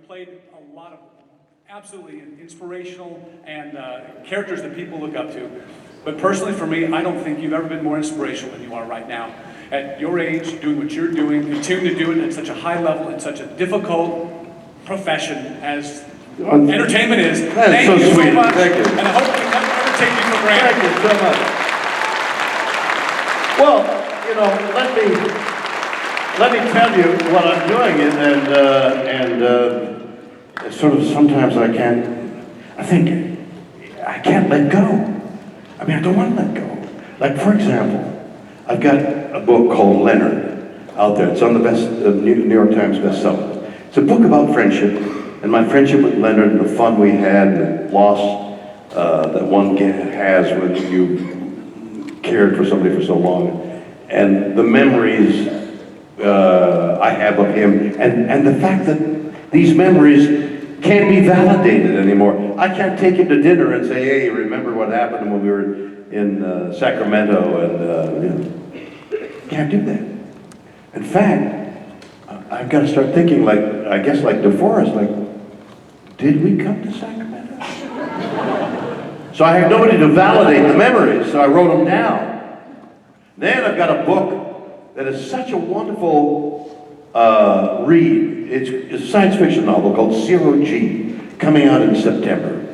played a lot of absolutely inspirational and characters that people look up to. But personally for me, I don't think you've ever been more inspirational than you are right now. At your age, doing what you're doing, continue to do it at such a high level, in such a difficult profession as entertainment is. That's so you sweet. So much, Thank you. and I hope we never take you for granted. Thank you so much. Well, you know, let me tell you what I'm doing, and sort of sometimes I think I can't let go. I mean, I don't want to let go. Like, for example, I've got a book called Leonard out there. It's on the New York Times bestseller. It's a book about friendship, and my friendship with Leonard, and the fun we had, and the loss that one has when you cared for somebody for so long, and the memories I have of him, and the fact that these memories can't be validated anymore. I can't take him to dinner and say, hey, remember what happened when we were in Sacramento, and you know, can't do that. In fact, I've got to start thinking like, I guess like DeForest, like, did we come to Sacramento? So I have nobody to validate the memories, so I wrote them down. Then I've got a book that is such a wonderful read. It's a science fiction novel called Zero G, coming out in September.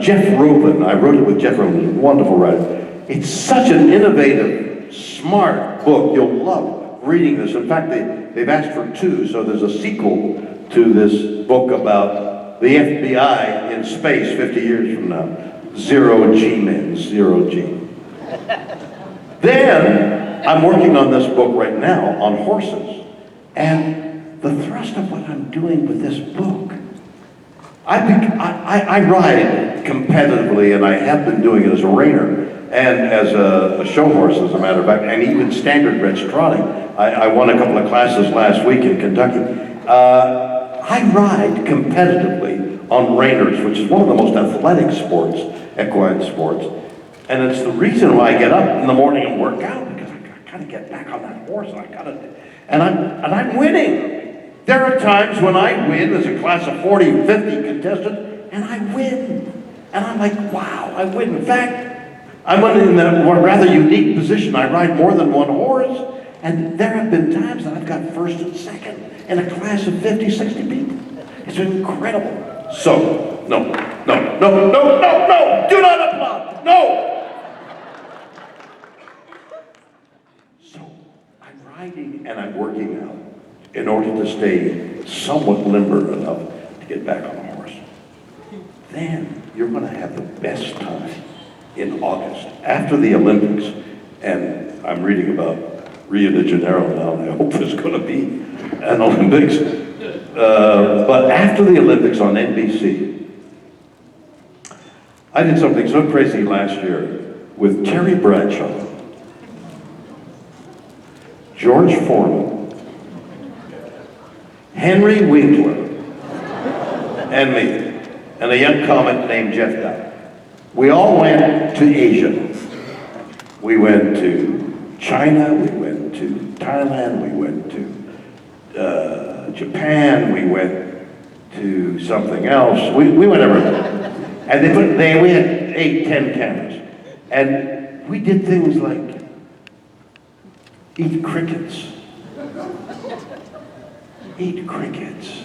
Jeff Rubin, I wrote it with Jeff Rubin, he's a wonderful writer. It's such an innovative, smart book. You'll love reading this. In fact, they've asked for 2, so there's a sequel to this book about the FBI in space 50 years from now. Zero G men, Zero G. Then, I'm working on this book right now on horses. And the thrust of what I'm doing with this book, I ride competitively, and I have been doing it as a reiner and as a show horse, as a matter of fact, and even standard bred trotting. I won a couple of classes last week in Kentucky. I ride competitively on reiners, which is one of the most athletic sports, equine sports. And it's the reason why I get up in the morning and work out, because I gotta get back on that horse, and I'm winning. There are times when I win as a class of 40, 50 contestant, and I win. And I'm like, wow, I win. In fact, I'm in a rather unique position. I ride more than one horse, and there have been times that I've got first and second in a class of 50, 60 people. It's been incredible. So, no, do not applaud, no! Riding and I'm working out in order to stay somewhat limber enough to get back on a horse. Then you're going to have the best time in August after the Olympics, and I'm reading about Rio de Janeiro now, and I hope there's going to be an Olympics. But after the Olympics on NBC, I did something so crazy last year with Terry Bradshaw, George Foreman, Henry Winkler, and me, and a young comic named Jeff Dye. We all went to Asia. We went to China, we went to Thailand, we went to Japan, we went to something else. We went everywhere. And we had 8, 10 cameras. And we did things like eat crickets. Eat crickets.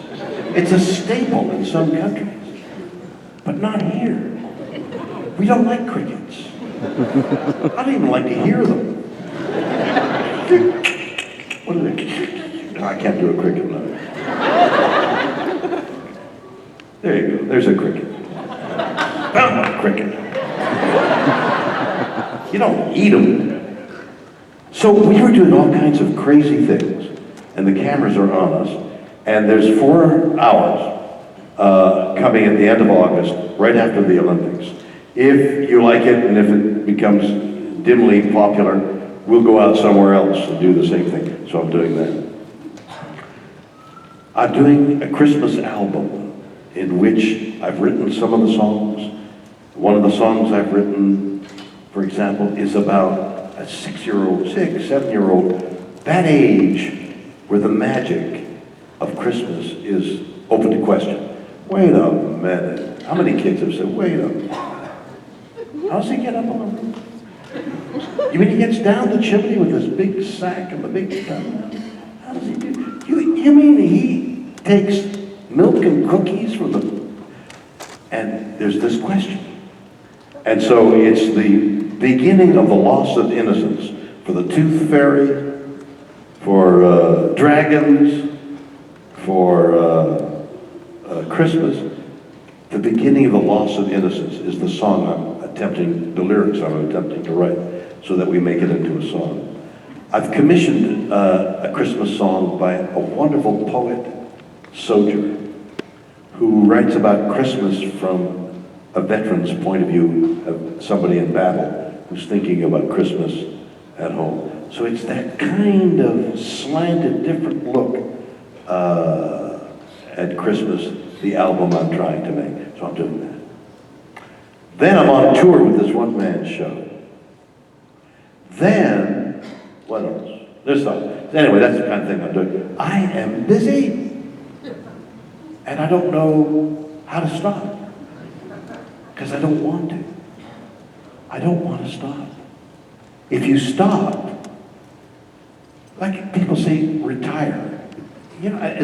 It's a staple in some countries, but not here. We don't like crickets. I don't even like to hear them. What are they? No, I can't do a cricket now. There you go, there's a cricket. Found a cricket. You don't eat them. So we were doing all kinds of crazy things, and the cameras are on us, and there's 4 hours coming at the end of August, right after the Olympics. If you like it, and if it becomes dimly popular, we'll go out somewhere else and do the same thing. So I'm doing that. I'm doing a Christmas album in which I've written some of the songs. One of the songs I've written, for example, is about a 6-year-old, 7-year-old, that age where the magic of Christmas is open to question. Wait a minute. How many kids have said, wait a minute? How does he get up on the roof? You mean he gets down the chimney with this big sack and the big gun? How does he do? You mean he takes milk and cookies from the... And there's this question. And so it's the beginning of the loss of innocence for the Tooth Fairy, for dragons, for Christmas. The beginning of the loss of innocence is the song the lyrics I'm attempting to write so that we make it into a song. I've commissioned a Christmas song by a wonderful poet, Sojourner, who writes about Christmas from a veteran's point of view, of somebody in battle who's thinking about Christmas at home. So it's that kind of slanted, different look at Christmas, the album I'm trying to make. So I'm doing that. Then I'm on tour with this one-man show. Then, what else? Anyway, that's the kind of thing I'm doing. I am busy. And I don't know how to stop. Because I don't want to. I don't want to stop. If you stop, like people say, retire. You know,